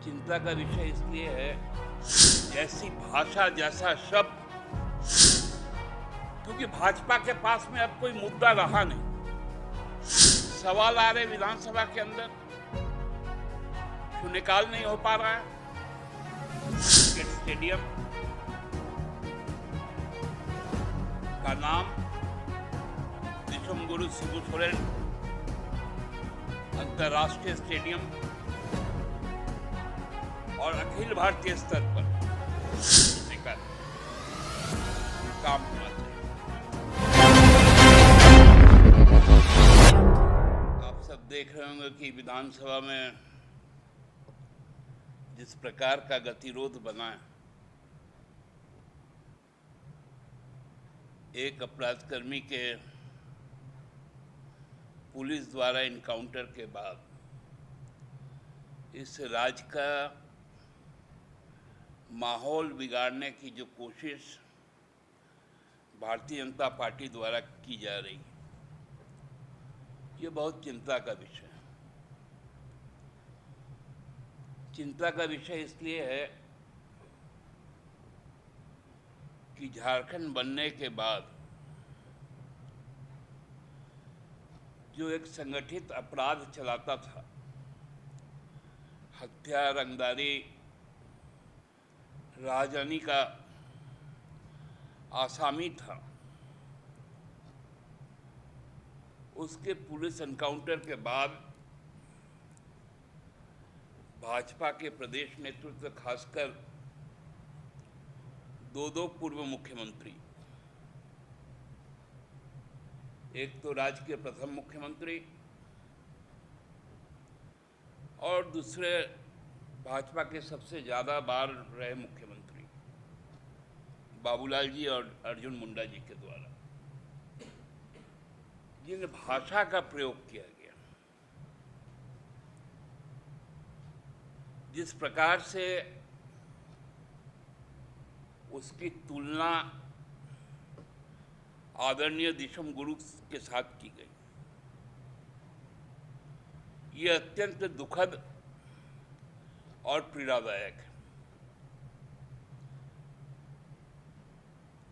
चिंता का विषय इसलिए है, जैसी भाषा जैसा शब्द, क्योंकि भाजपा के पास में अब कोई मुद्दा रहा नहीं। सवाल आ रहे विधानसभा के अंदर, शून्यकाल नहीं हो पा रहा है। क्रिकेट स्टेडियम का नाम विश्वगुरु शिबू सोरेन अंतर्राष्ट्रीय स्टेडियम और अखिल भारतीय स्तर पर लेकर काम होना चाहिए। आप सब देख रहे होंगे कि विधानसभा में जिस प्रकार का गतिरोध बना है, एक अपराधकर्मी के पुलिस द्वारा इनकाउंटर के बाद इस राज्य का माहौल बिगाड़ने की जो कोशिश भारतीय जनता पार्टी द्वारा की जा रही है, ये बहुत चिंता का विषय है। चिंता का विषय इसलिए है कि झारखंड बनने के बाद जो एक संगठित अपराध चलाता था, हत्या, रंगदारी, राजधानी का आसामी था, उसके पुलिस एनकाउंटर के बाद भाजपा के प्रदेश नेतृत्व, खासकर दो पूर्व मुख्यमंत्री, एक तो राज्य के प्रथम मुख्यमंत्री और दूसरे भाजपा के सबसे ज़्यादा बार रहे मुख्यमंत्री बाबूलाल जी और अर्जुन मुंडा जी के द्वारा जिन भाषा का प्रयोग किया गया, जिस प्रकार से उसकी तुलना आदरणीय दिशम गुरु के साथ की गई, ये अत्यंत दुखद और पीड़ादायक है।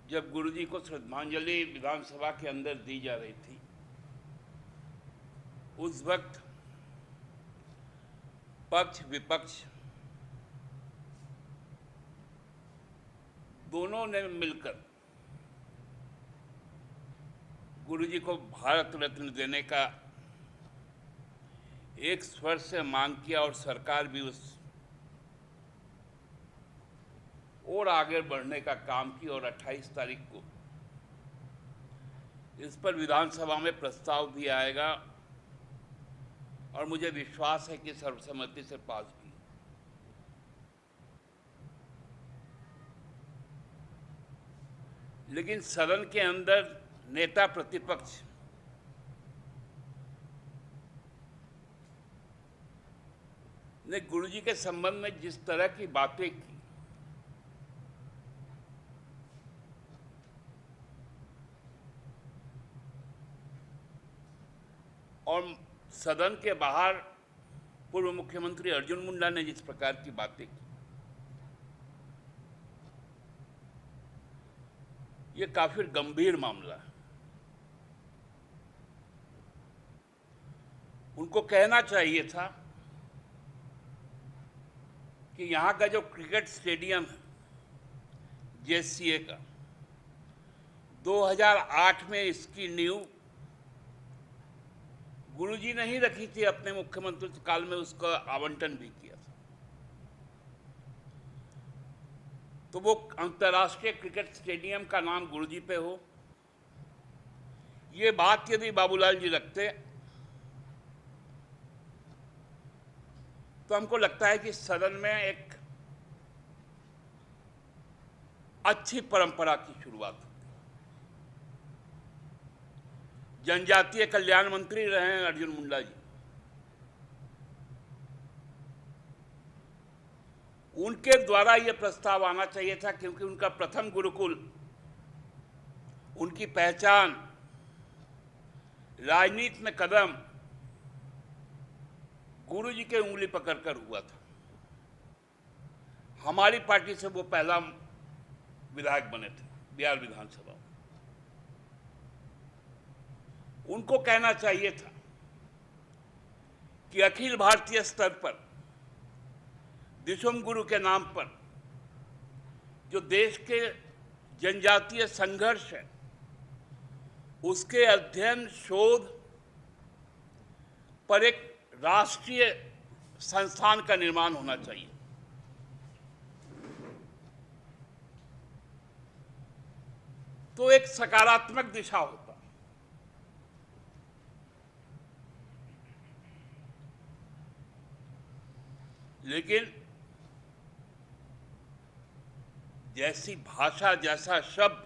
जब गुरुजी को श्रद्धांजलि विधानसभा के अंदर दी जा रही थी, उस वक्त पक्ष विपक्ष दोनों ने मिलकर गुरुजी को भारत रत्न देने का एक स्वर से मांग किया और सरकार भी उस और आगे बढ़ने का काम की और 28 तारीख को इस पर विधानसभा में प्रस्ताव भी आएगा और मुझे विश्वास है कि सर्वसम्मति से पास भी। लेकिन सदन के अंदर नेता प्रतिपक्ष ने गुरुजी के संबंध में जिस तरह की बातें की, और सदन के बाहर पूर्व मुख्यमंत्री अर्जुन मुंडा ने जिस प्रकार की बातें की, ये काफी गंभीर मामला है। उनको कहना चाहिए था कि यहाँ का जो क्रिकेट स्टेडियम है जेएससीए का, 2008 में इसकी नींव गुरुजी ने ही रखी थी, अपने मुख्यमंत्री काल में उसका आवंटन भी किया था। तो वो अंतर्राष्ट्रीय क्रिकेट स्टेडियम का नाम गुरुजी पे हो, ये बात यदि बाबूलाल जी रखते तो हमको लगता है कि सदन में एक अच्छी परंपरा की शुरुआत होती। जनजातीय कल्याण मंत्री रहे हैं अर्जुन मुंडा जी, उनके द्वारा यह प्रस्ताव आना चाहिए था, क्योंकि उनका प्रथम गुरुकुल, उनकी पहचान, राजनीति में कदम गुरुजी के उंगली पकड़कर हुआ था। हमारी पार्टी से वो पहला विधायक बने थे बिहार विधानसभा में। उनको कहना चाहिए था कि अखिल भारतीय स्तर पर दिसुम गुरु के नाम पर जो देश के जनजातीय संघर्ष है उसके अध्ययन शोध पर एक राष्ट्रीय संस्थान का निर्माण होना चाहिए। तो एक सकारात्मक दिशा होता। लेकिन जैसी भाषा जैसा शब्द,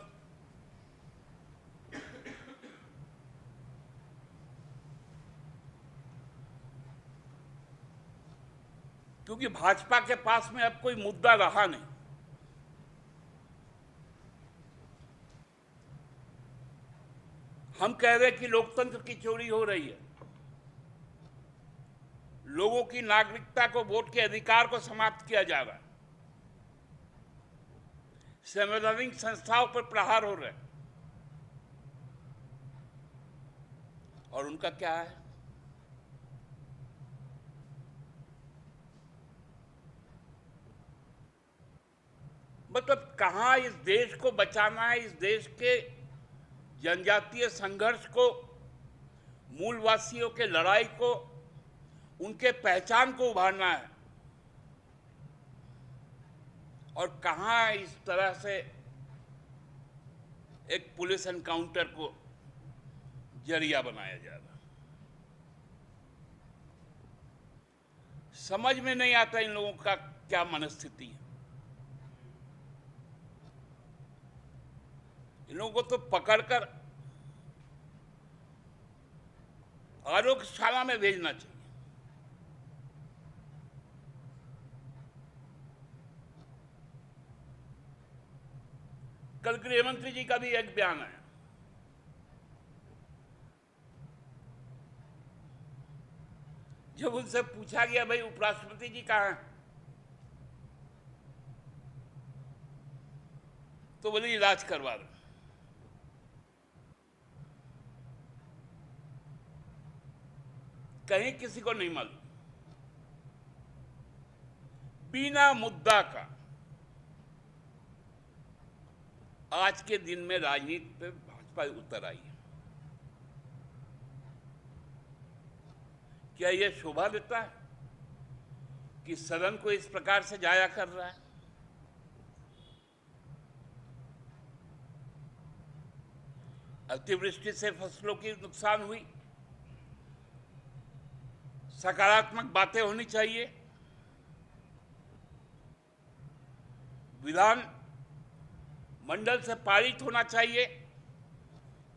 क्योंकि भाजपा के पास में अब कोई मुद्दा रहा नहीं। हम कह रहे हैं कि लोकतंत्र की चोरी हो रही है, लोगों की नागरिकता को, वोट के अधिकार को समाप्त किया जा रहा है, संवैधानिक संस्थाओं पर प्रहार हो रहे हैं। और उनका क्या है? मतलब कहां इस देश को बचाना है, इस देश के जनजातीय संघर्ष को, मूलवासियों के लड़ाई को, उनके पहचान को उभारना है, और कहां इस तरह से एक पुलिस एनकाउंटर को जरिया बनाया जा रहा। समझ में नहीं आता इन लोगों का क्या मनस्थिति है। इन लोगों को तो पकड़कर आरोग्यशाला में भेजना चाहिए। कल गृह मंत्री जी का भी एक बयान आया, जब उनसे पूछा गया भाई उपराष्ट्रपति जी कहां हैं, तो बोले इलाज करवा रहे। कहीं किसी को नहीं मालूम। बिना मुद्दा का आज के दिन में राजनीति पे भाजपा उतर आई है। क्या यह शोभा देता है कि सदन को इस प्रकार से जाया कर रहा है? अतिवृष्टि से फसलों की नुकसान हुई, सकारात्मक बातें होनी चाहिए। विधान मंडल से पारित होना चाहिए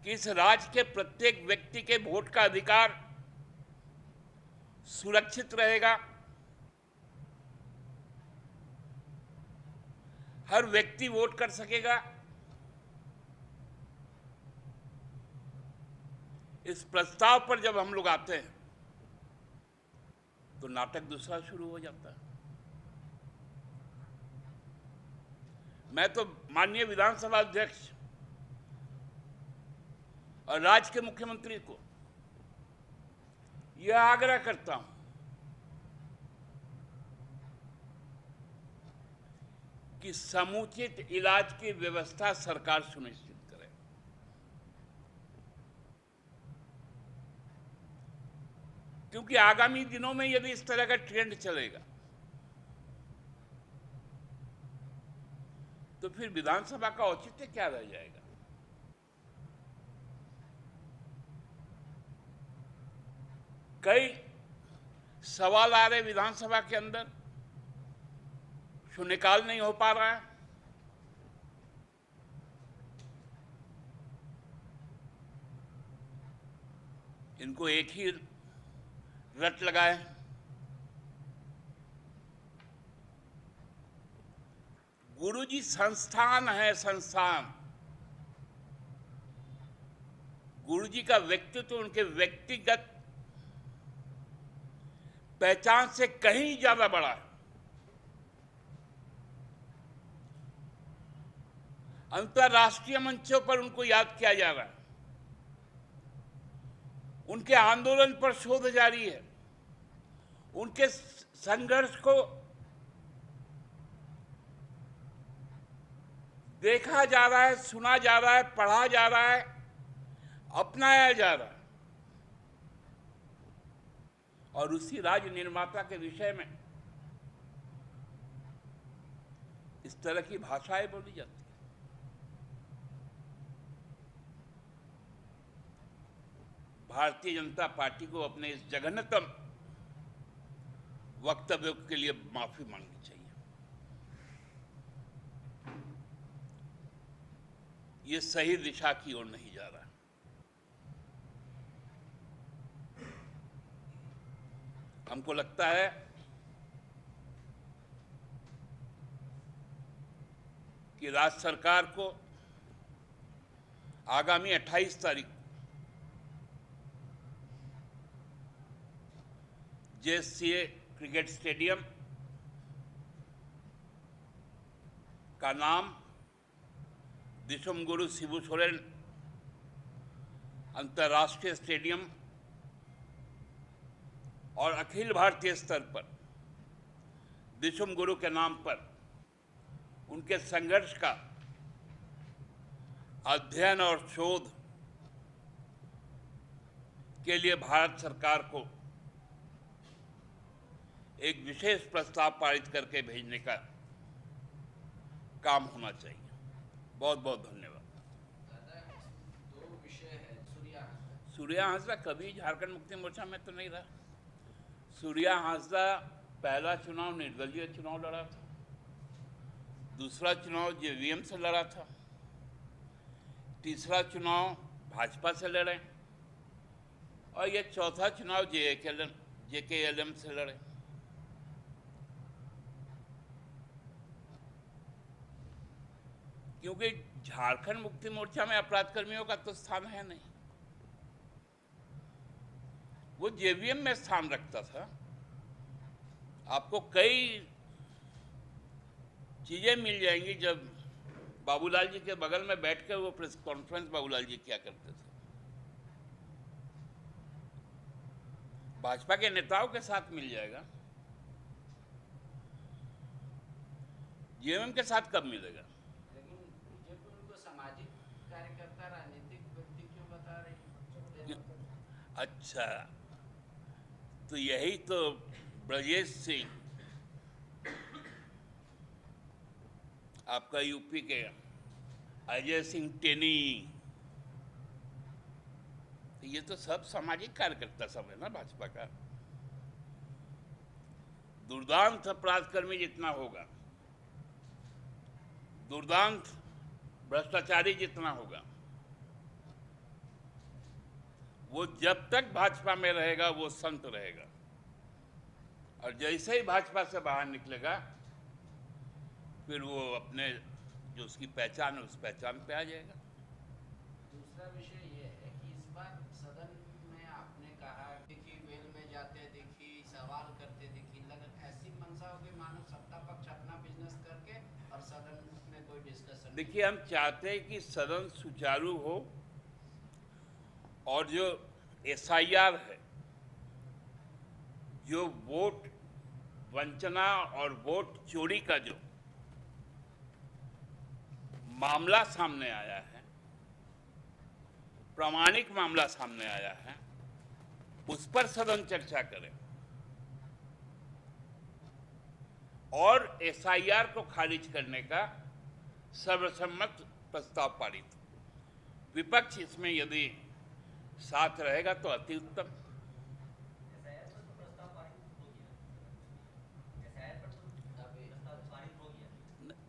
कि इस राज्य के प्रत्येक व्यक्ति के वोट का अधिकार सुरक्षित रहेगा। हर व्यक्ति वोट कर सकेगा। इस प्रस्ताव पर जब हम लोग आते हैं तो नाटक दूसरा शुरू हो जाता है। मैं तो माननीय विधानसभा अध्यक्ष और राज्य के मुख्यमंत्री को यह आग्रह करता हूं कि समुचित इलाज की व्यवस्था सरकार सुनिश्चित करे। क्योंकि आगामी दिनों में यदि इस तरह का ट्रेंड चलेगा तो फिर विधानसभा का औचित्य क्या रह जाएगा? कई सवाल आ रहे विधानसभा के अंदर, शून्यकाल नहीं हो पा रहा है। इनको एक ही रट लगाए। गुरुजी संस्थान है, संस्थान। गुरुजी का व्यक्तित्व उनके व्यक्तिगत पहचान से कहीं ज्यादा बड़ा है। अंतर्राष्ट्रीय मंचों पर उनको याद किया जा रहा है। उनके आंदोलन पर शोध जारी है, उनके संघर्ष को देखा जा रहा है, सुना जा रहा है, पढ़ा जा रहा है, अपनाया जा रहा है। और उसी राज्य निर्माता के विषय में इस तरह की भाषाएं बोली जाती है। भारतीय जनता पार्टी को अपने इस जघन्यतम वक्तव्य के लिए माफी मांगनी चाहिए। ये सही दिशा की ओर नहीं जा रहा। हमको लगता है कि राज्य सरकार को आगामी 28 तारीख जेएससीए क्रिकेट स्टेडियम का नाम दिसोम गुरु शिबू सोरेन अंतर्राष्ट्रीय स्टेडियम और अखिल भारतीय स्तर पर दिसोम गुरु के नाम पर उनके संघर्ष का अध्ययन और शोध के लिए भारत सरकार को एक विशेष प्रस्ताव पारित करके भेजने का काम होना चाहिए। बहुत बहुत धन्यवाद। दो विषय है, सूर्या हांसदा कभी झारखंड मुक्ति मोर्चा में तो नहीं रहा। सूर्या हांसदा पहला चुनाव निर्दलीय चुनाव लड़ा था, दूसरा चुनाव जेवीएम से लड़ा था, तीसरा चुनाव भाजपा से लड़े और ये चौथा चुनाव जेकेएलएम से लड़े। क्योंकि झारखंड मुक्ति मोर्चा में अपराध कर्मियों का तो स्थान है नहीं, वो जेवीएम में स्थान रखता था। आपको कई चीजें मिल जाएंगी जब बाबूलाल जी के बगल में बैठकर वो प्रेस कॉन्फ्रेंस बाबूलाल जी किया करते थे। भाजपा के नेताओं के साथ मिल जाएगा, जेवीएम के साथ कब मिलेगा? लेकिन बीजेपी उनको सामाजिक कार्यकर्ता, राजनीतिक व्यक्ति क्यों बता रही है? अच्छा, तो यही तो ब्रजेश सिंह आपका यूपी के अजय सिंह टेनी, तो ये तो सब सामाजिक कार्यकर्ता सब है ना भाजपा का। दुर्दांत अपराधकर्मी जितना होगा, दुर्दांत भ्रष्टाचारी जितना होगा, वो जब तक भाजपा में रहेगा वो संत रहेगा, और जैसे ही भाजपा से बाहर निकलेगा फिर वो अपने जो उसकी पहचान है उस पहचान पे आ जाएगा। दूसरा विषय ये है कि इस बार सदन में आपने कहा कि वेल में जाते दिखी, सवाल करते दिखी, लगा ऐसी मंशा होगी मानो सत्ता पक्ष अपना बिजनेस करके और सदन में कोई डिस्कशन। देखिए, हम चाहते हैं कि सदन सुचारू हो और जो एसआईआर है, जो वोट वंचना और वोट चोरी का जो मामला सामने आया है, प्रामाणिक मामला सामने आया है, उस पर सदन चर्चा करे और एसआईआर को खारिज करने का सर्वसम्मत प्रस्ताव पारित। विपक्ष इसमें यदि साथ रहेगा तो अति उत्तम।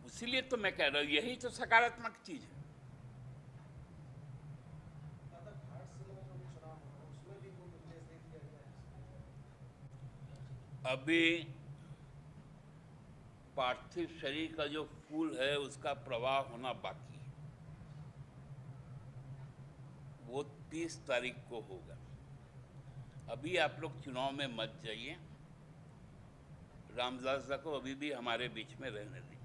इसीलिए तो मैं कह रहा हूं, यही तो सकारात्मक चीज है। अभी पार्थिव शरीर का जो फूल है उसका प्रवाह होना बाकी है, वो 30 तारीख को होगा। अभी आप लोग चुनाव में मत जाइए, रामदास को अभी भी हमारे बीच में रहने दीजिए।